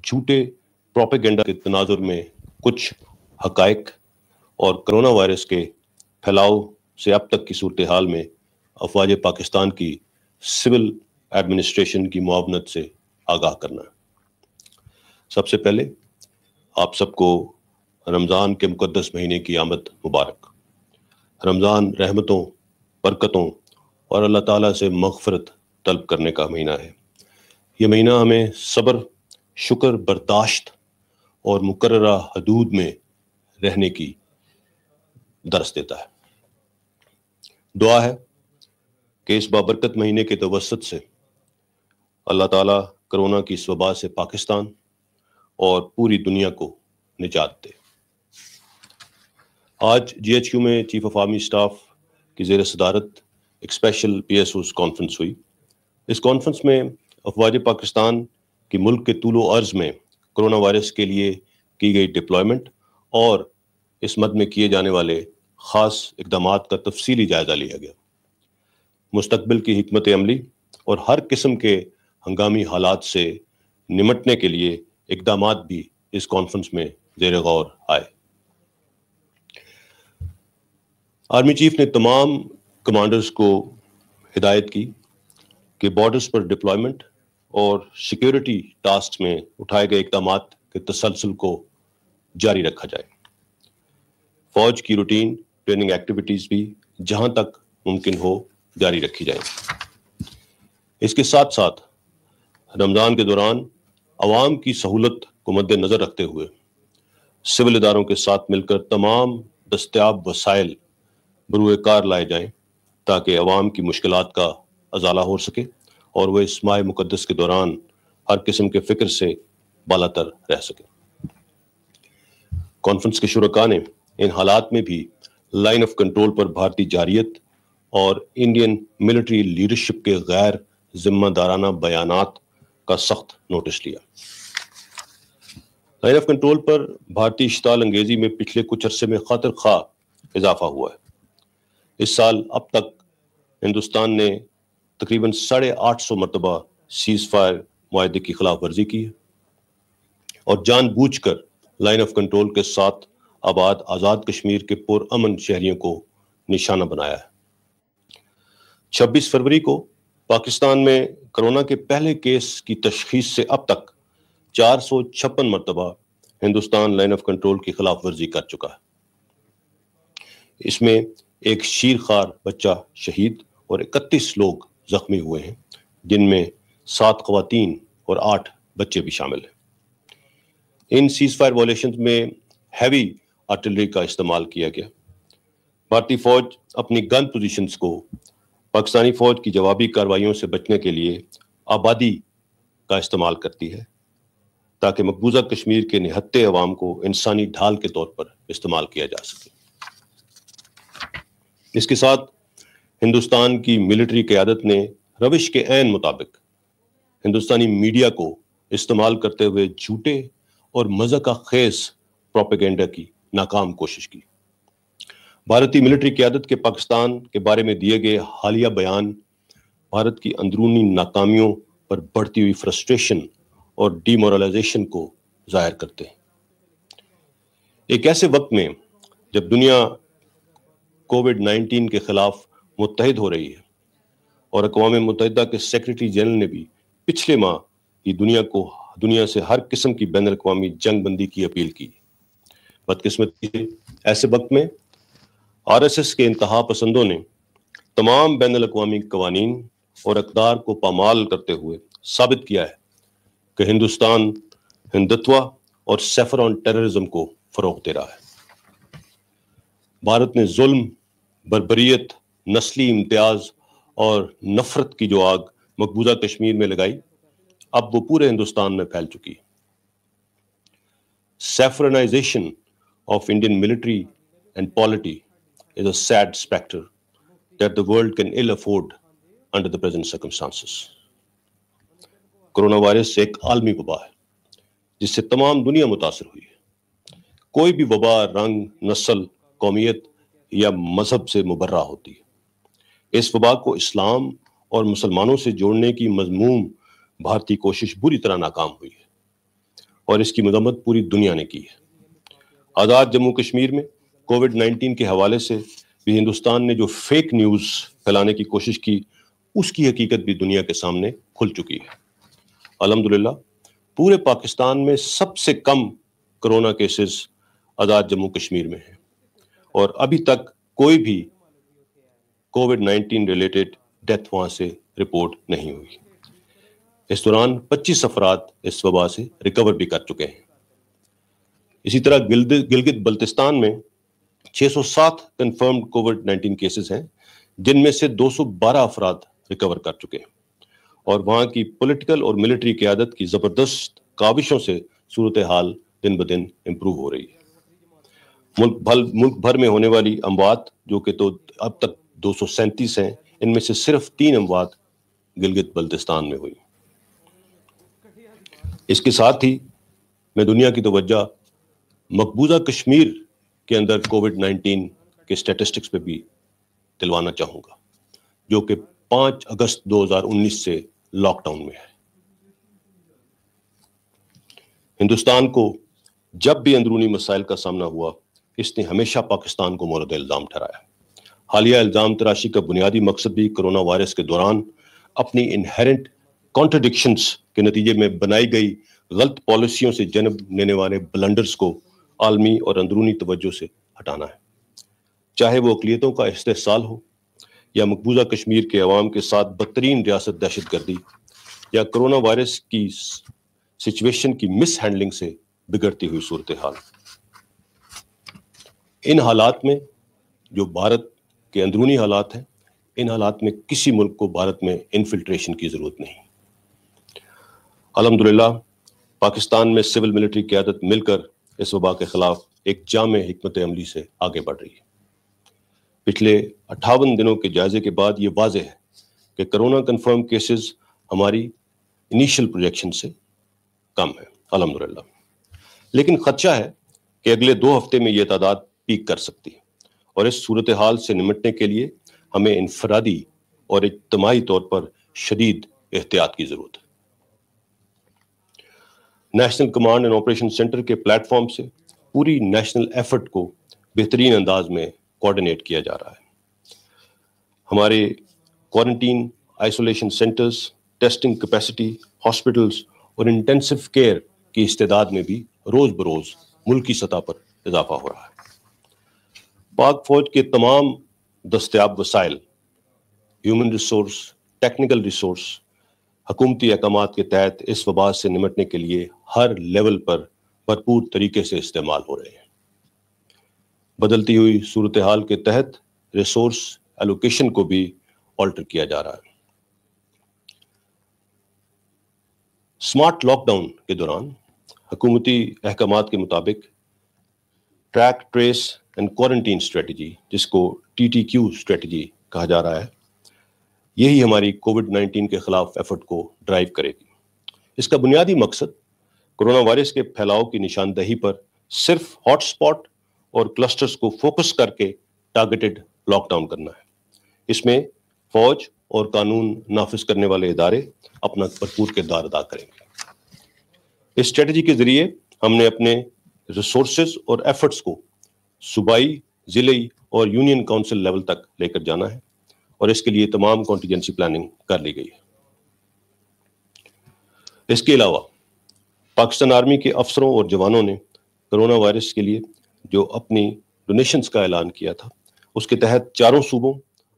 جھوٹے پروپیگنڈا کے تناظر میں کچھ حقائق اور کرونا وائرس کے پھیلاؤ سے اب تک کی صورتحال میں افواج پاکستان کی سول ایڈمنسٹریشن کی معاونت سے آگاہ کرنا۔ سب سے پہلے آپ سب کو رمضان کے مقدس مہینے کی آمد مبارک۔ رمضان رحمتوں، برکتوں اور اللہ تعالیٰ سے مغفرت طلب کرنے کا مہینہ ہے۔ یہ مہینہ ہمیں صبر، شکر، برداشت اور مقررہ حدود میں رہنے کی درس دیتا ہے۔ دعا ہے کہ اس بابرکت مہینے کے توسط سے اللہ تعالیٰ کرونا کی اس وبا سے پاکستان اور پوری دنیا کو نجات دے۔ آج جی ایچ کیو میں چیف آف آرمی اسٹاف کی زیر صدارت ایک special P S Os conference ہوئی۔ اس کانفرنس میں افواج پاکستان کی ملک کے طول و عرض میں کرونا وائرس کے لیے کی گئی ڈپلائمنٹ اور اس مد میں کیے جانے والے خاص اقدامات کا تفصیلی جائزہ لیا گیا۔ مستقبل کی حکمت عملی اور ہر قسم کے ہنگامی حالات سے نمٹنے کے لیے اقدامات بھی اس کانفرنس میں زیر غور آئے۔ آرمی چیف نے تمام کمانڈرز کو ہدایت کی کہ بارڈرز پر ڈپلائمنٹ اور سیکیورٹی ٹاسکس میں اٹھائے گئے اقدامات کے تسلسل کو جاری رکھا جائے۔ فوج کی روٹین ٹریننگ ایکٹیویٹیز بھی جہاں تک ممکن ہو جاری رکھی جائیں۔ اس کے ساتھ ساتھ رمضان کے دوران عوام کی سہولت کو مد نظر رکھتے ہوئے سول اداروں کے ساتھ مل کر تمام دستیاب وسائل بروئے کار لائے جائیں تاکہ عوام کی مشکلات کا ازالہ ہو سکے اور وہ اس ماہ مقدس کے دوران ہر قسم کے فکر سے بالاتر رہ سکے۔ کانفرنس کے شرکاء نے ان حالات میں بھی لائن آف کنٹرول پر بھارتی جارحیت اور انڈین ملٹری لیڈرشپ کے غیر ذمہ دارانہ بیانات کا سخت نوٹس لیا۔ لائن آف کنٹرول پر بھارتی اشتعال انگیزی میں پچھلے کچھ عرصے میں خاطر خواہ اضافہ ہوا ہے۔ اس سال اب تک ہندوستان نے تقریباً 850 مرتبہ سیز فائر معاہدے کی خلاف ورزی کی ہے اور جان بوجھ کر لائن آف کنٹرول کے ساتھ آباد آزاد کشمیر کے پرامن شہریوں کو نشانہ بنایا ہے۔ 26 فروری کو پاکستان میں کرونا کے پہلے کیس کی تشخیص سے اب تک 456 مرتبہ ہندوستان لائن آف کنٹرول کی خلاف ورزی کر چکا ہے۔ اس میں ایک شیرخوار بچہ شہید اور 31 لوگ زخمی ہوئے ہیں، جن میں 7 خواتین اور 8 بچے بھی شامل ہیں۔ ان سیز فائر وائلیشنز میں ہیوی آرٹلری کا استعمال کیا گیا۔ بھارتی فوج اپنی گن پوزیشنز کو پاکستانی فوج کی جوابی کارروائیوں سے بچنے کے لیے آبادی کا استعمال کرتی ہے تاکہ مقبوضہ کشمیر کے نہتے عوام کو انسانی ڈھال کے طور پر استعمال کیا جا سکے۔ اس کے ساتھ ہندوستان کی ملٹری قیادت نے روش کے عین مطابق ہندوستانی میڈیا کو استعمال کرتے ہوئے جھوٹے اور مضحکہ خیز پروپیگنڈا کی ناکام کوشش کی۔ بھارتی ملٹری قیادت کے پاکستان کے بارے میں دیے گئے حالیہ بیان بھارت کی اندرونی ناکامیوں پر بڑھتی ہوئی فرسٹریشن اور ڈی مورلائزیشن کو ظاہر کرتے ہیں۔ ایک ایسے وقت میں جب دنیا کووڈ-19 کے خلاف متحد ہو رہی ہے اور اقوام متحدہ کے سیکریٹری جنرل نے بھی پچھلے ماہ کی دنیا سے ہر قسم کی بین الاقوامی جنگ بندی کی اپیل کی، بدقسمتی سے ایسے وقت میں آر ایس ایس کے انتہا پسندوں نے تمام بین الاقوامی قوانین اور اقدار کو پامال کرتے ہوئے ثابت کیا ہے کہ ہندوستان ہندتوا اور سیفر آن ٹیررزم کو فروغ دے رہا ہے۔ بھارت نے ظلم، بربریت، نسلی امتیاز اور نفرت کی جو آگ مقبوضہ کشمیر میں لگائی، اب وہ پورے ہندوستان میں پھیل چکی ہے۔ Saffronisation of Indian military and polity is a sad specter that the world can ill afford under the present circumstances۔ Corona virus ایک عالمی وبا ہے جس سے تمام دنیا متاثر ہوئی ہے۔ کوئی بھی وبا رنگ، نسل، قومیت یا مذہب سے مبرہ ہوتی ہے۔ اس وبا کو اسلام اور مسلمانوں سے جوڑنے کی مذموم بھارتی کوشش بری طرح ناکام ہوئی ہے اور اس کی مذمت پوری دنیا نے کی ہے۔ آزاد جموں کشمیر میں کووڈ-19 کے حوالے سے بھی ہندوستان نے جو فیک نیوز پھیلانے کی کوشش کی، اس کی حقیقت بھی دنیا کے سامنے کھل چکی ہے۔ الحمدللہ پورے پاکستان میں سب سے کم کرونا کیسز آزاد جموں کشمیر میں ہیں، اور ابھی تک کوئی بھی کووڈ-19 ریلیٹڈ ڈیتھ وہاں سے رپورٹ نہیں ہوئی۔ اس دوران 25 افراد اس وبا سے ریکور بھی کر چکے ہیں۔ اسی طرح گلگت بلتستان میں 607 کنفرمڈ کووڈ-19 کیسز ہیں، جن میں سے 212 افراد ریکور کر چکے ہیں، اور وہاں کی پولیٹیکل اور ملٹری قیادت کی زبردست کاوشوں سے صورتحال دن بدن امپروو ہو رہی ہے۔ ملک بھر میں ہونے والی اموات جو کہ تو اب تک 237 ہیں، ان میں سے صرف 3 اموات گلگت بلتستان میں ہوئی۔ اس کے ساتھ ہی میں دنیا کی توجہ مقبوضہ کشمیر کے اندر کووڈ-19 کے اسٹیٹسٹکس پہ بھی دلوانا چاہوں گا، جو کہ 5 اگست 2019 سے لاک ڈاؤن میں ہے۔ ہندوستان کو جب بھی اندرونی مسائل کا سامنا ہوا، اس نے ہمیشہ پاکستان کو مورد الزام ٹھہرایا۔ حالیہ الزام تراشی کا بنیادی مقصد بھی کرونا وائرس کے دوران اپنی انہیرنٹ کانٹرڈکشنز کے نتیجے میں بنائی گئی غلط پالیسیوں سے جنم لینے والے بلنڈرز کو عالمی اور اندرونی توجہ سے ہٹانا ہے، چاہے وہ اقلیتوں کا استحصال ہو، یا مقبوضہ کشمیر کے عوام کے ساتھ بدترین ریاست دہشت گردی، یا کرونا وائرس کی سچویشن کی مس ہینڈلنگ سے بگڑتی ہوئی صورتحال۔ ان حالات میں جو بھارت کے اندرونی حالات ہیں، ان حالات میں کسی ملک کو بھارت میں انفلٹریشن کی ضرورت نہیں۔ الحمدللہ پاکستان میں سول ملٹری قیادت مل کر اس وبا کے خلاف ایک جامع حکمت عملی سے آگے بڑھ رہی ہے۔ پچھلے 58 دنوں کے جائزے کے بعد یہ واضح ہے کہ کرونا کنفرم کیسز ہماری انیشل پروجیکشن سے کم ہے الحمدللہ، لیکن خدشہ ہے کہ اگلے 2 ہفتے میں یہ تعداد پیک کر سکتی ہے، اور اس صورتحال سے نمٹنے کے لیے ہمیں انفرادی اور اجتماعی طور پر شدید احتیاط کی ضرورت ہے۔ National command and operation centre کے پلیٹ فارم سے پوری نیشنل ایفرٹ کو بہترین انداز میں کوآرڈینیٹ کیا جا رہا ہے۔ ہمارے quarantine isolation centres, testing capacity, hospitals اور انٹینسو کیئر کی استعداد میں بھی روز بروز ملکی سطح پر اضافہ ہو رہا ہے۔ پاک فوج کے تمام دستیاب وسائل، ہیومن ریسورس، ٹیکنیکل ریسورس، حکومتی احکامات کے تحت اس وبا سے نمٹنے کے لیے ہر لیول پر بھرپور طریقے سے استعمال ہو رہے ہیں۔ بدلتی ہوئی صورتحال کے تحت ریسورس ایلوکیشن کو بھی آلٹر کیا جا رہا ہے۔ سمارٹ لاک ڈاؤن کے دوران حکومتی احکامات کے مطابق track, trace and quarantine strategy, جس کو TTQ اسٹریٹجی کہا جا رہا ہے، یہی ہماری کووڈ-19 کے خلاف ایفرٹ کو ڈرائیو کرے گی۔ اس کا بنیادی مقصد کرونا وائرس کے پھیلاؤ کی نشاندہی پر صرف ہاٹ سپاٹ اور کلسٹرز کو فوکس کر کے ٹارگیٹڈ لاک ڈاؤن کرنا ہے۔ اس میں فوج اور قانون نافذ کرنے والے ادارے اپنا بھرپور کردار ادا کریں گے۔ اس اسٹریٹجی کے ذریعے ہم نے اپنے ریسورسز اور ایفرٹس کو صوبائی، ضلعی اور یونین کونسل لیول تک لے کر جانا ہے، اور اس کے لیے تمام کانٹینجنسی پلاننگ کر لی گئی ہے۔ اس کے علاوہ پاکستان آرمی کے افسروں اور جوانوں نے کرونا وائرس کے لیے جو اپنی ڈونیشنز کا اعلان کیا تھا، اس کے تحت 4 صوبوں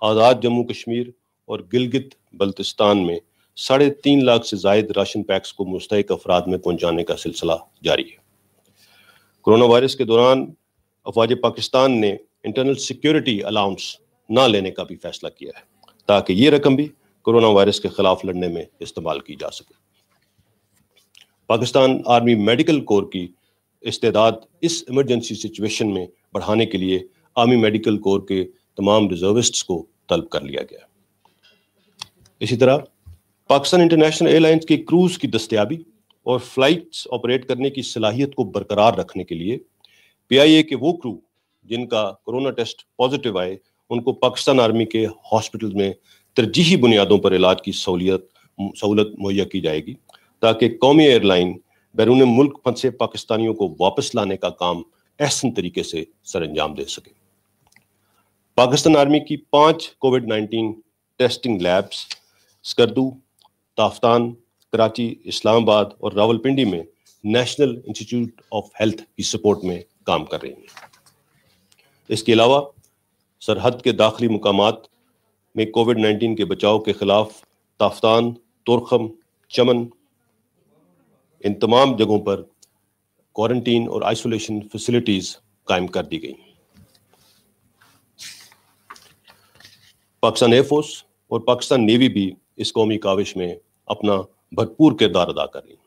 آزاد جموں کشمیر اور گلگت بلتستان میں 3.5 لاکھ سے زائد راشن پیکس کو مستحق افراد میں پہنچانے کا سلسلہ جاری ہے۔ کرونا وائرس کے دوران افواج پاکستان نے انٹرنل سیکیورٹی الاؤنس نہ لینے کا بھی فیصلہ کیا ہے، تاکہ یہ رقم بھی کرونا وائرس کے خلاف لڑنے میں استعمال کی جا سکے۔ پاکستان آرمی میڈیکل کور کی استعداد اس ایمرجنسی سچویشن میں بڑھانے کے لیے آرمی میڈیکل کور کے تمام ریزروسٹس کو طلب کر لیا گیا۔ اسی طرح پاکستان انٹرنیشنل ایئر لائنز کی کروز کی دستیابی اور فلائٹس آپریٹ کرنے کی صلاحیت کو برقرار رکھنے کے لیے PIA کے وہ کرو جن کا کرونا ٹیسٹ پازیٹیو آئے، ان کو پاکستان آرمی کے ہاسپٹل میں ترجیحی بنیادوں پر علاج کی سہولت مہیا کی جائے گی، تاکہ قومی ایئر لائن بیرون ملک پھنسے پاکستانیوں کو واپس لانے کا کام احسن طریقے سے سر انجام دے سکے۔ پاکستان آرمی کی 5 Covid testing labs Skardu, Taftan, Karachi, Islamabad اور راولپنڈی میں نیشنل انسٹیٹیوٹ آف ہیلتھ کی سپورٹ میں کام کر رہی ہیں۔ اس کے علاوہ سرحد کے داخلی مقامات میں کووڈ-19 کے بچاؤ کے خلاف تافتان، تورخم، چمن، ان تمام جگہوں پر کوارنٹین اور آئسولیشن فیسلٹیز قائم کر دی گئی۔ پاکستان ایئر فورس اور پاکستان نیوی بھی اس قومی کاوش میں اپنا بھرپور کردار ادا کر رہی ہیں۔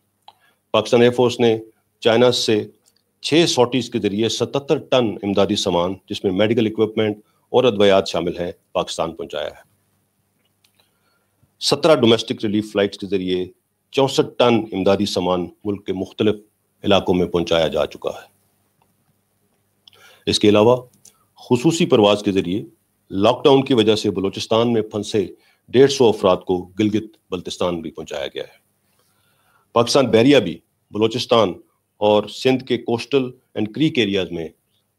پاکستان ایئر فورس نے چائنا سے 6 سارٹیز کے ذریعے 77 ٹن امدادی سامان، جس میں میڈیکل اکوپمنٹ اور ادویات شامل ہیں، پاکستان پہنچایا ہے۔ 17 ڈومیسٹک ریلیف فلائٹس کے ذریعے 64 ٹن امدادی سامان ملک کے مختلف علاقوں میں پہنچایا جا چکا ہے۔ اس کے علاوہ خصوصی پرواز کے ذریعے لاک ڈاؤن کی وجہ سے بلوچستان میں پھنسے 150 افراد کو گلگت بلتستان بھی پہنچایا گیا ہے۔ پاکستان بحریہ بھی بلوچستان اور سندھ کے کوسٹل اینڈ کریک ایریاز میں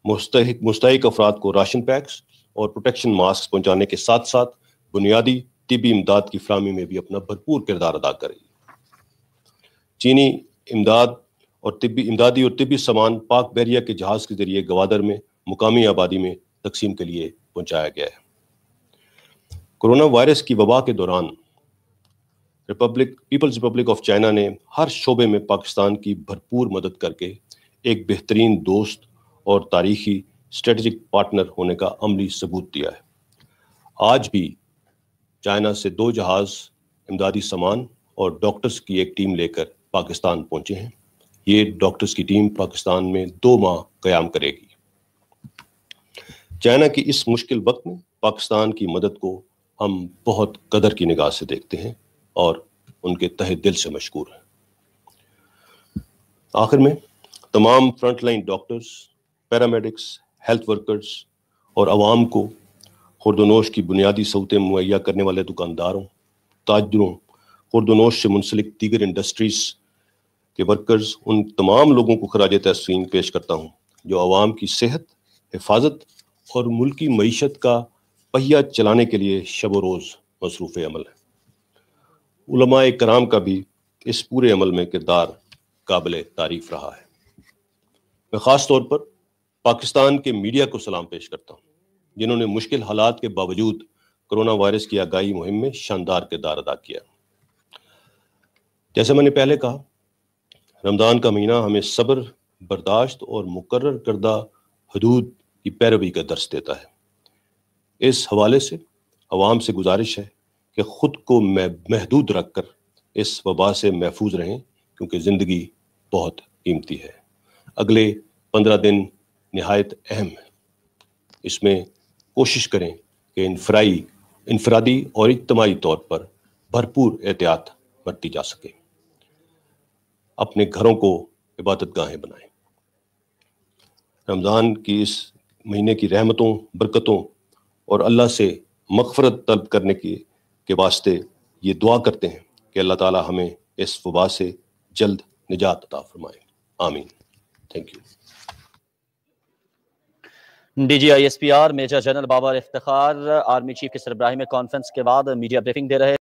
مستحق افراد کو راشن پیکس اور پروٹیکشن ماسک پہنچانے کے ساتھ ساتھ بنیادی طبی امداد کی فراہمی میں بھی اپنا بھرپور کردار ادا کرے گی۔ چینی امدادی اور طبی سامان پاک بحریہ کے جہاز کے ذریعے گوادر میں مقامی آبادی میں تقسیم کے لیے پہنچایا گیا ہے۔ کورونا وائرس کی وبا کے دوران پیپلز ریپبلک آف چائنا نے ہر شعبے میں پاکستان کی بھرپور مدد کر کے ایک بہترین دوست اور تاریخی اسٹریٹجک پارٹنر ہونے کا عملی ثبوت دیا ہے۔ آج بھی چائنا سے 2 جہاز امدادی سامان اور ڈاکٹرز کی ایک ٹیم لے کر پاکستان پہنچے ہیں۔ یہ ڈاکٹرز کی ٹیم پاکستان میں 2 ماہ قیام کرے گی۔ چائنا کی اس مشکل وقت میں پاکستان کی مدد کو ہم بہت قدر کی نگاہ سے دیکھتے ہیں اور ان کے تہہ دل سے مشکور ہیں۔ آخر میں تمام front line doctors, paramedics, health workers اور عوام کو خورد و نوش کی بنیادی سہولتیں مہیا کرنے والے دکانداروں، تاجروں، خورد و نوش سے منسلک دیگر انڈسٹریز کے ورکرز، ان تمام لوگوں کو خراج تحسین پیش کرتا ہوں جو عوام کی صحت، حفاظت اور ملکی معیشت کا پہیہ چلانے کے لیے شب و روز مصروف عمل ہے۔ علماء کرام کا بھی اس پورے عمل میں کردار قابل تعریف رہا ہے۔ میں خاص طور پر پاکستان کے میڈیا کو سلام پیش کرتا ہوں، جنہوں نے مشکل حالات کے باوجود کرونا وائرس کی آگاہی مہم میں شاندار کردار ادا کیا۔ جیسے میں نے پہلے کہا، رمضان کا مہینہ ہمیں صبر، برداشت اور مقرر کردہ حدود کی پیروی کا درس دیتا ہے۔ اس حوالے سے عوام سے گزارش ہے کہ خود کو محدود رکھ کر اس وبا سے محفوظ رہیں، کیونکہ زندگی بہت قیمتی ہے۔ اگلے 15 دن نہایت اہم ہیں۔ اس میں کوشش کریں کہ انفرادی اور اجتماعی طور پر بھرپور احتیاط برتی جا سکے۔ اپنے گھروں کو عبادت گاہیں بنائیں۔ رمضان کی اس مہینے کی رحمتوں، برکتوں اور اللہ سے مغفرت طلب کرنے کے واسطے یہ دعا کرتے ہیں کہ اللہ تعالی ہمیں اس وبا سے جلد نجات عطا فرمائے۔ آمین۔ Thank you. D G I S P R major general Babar Iftikhar army chief کے سربراہی میں کانفرنس کے بعد میڈیا بریفنگ دے رہے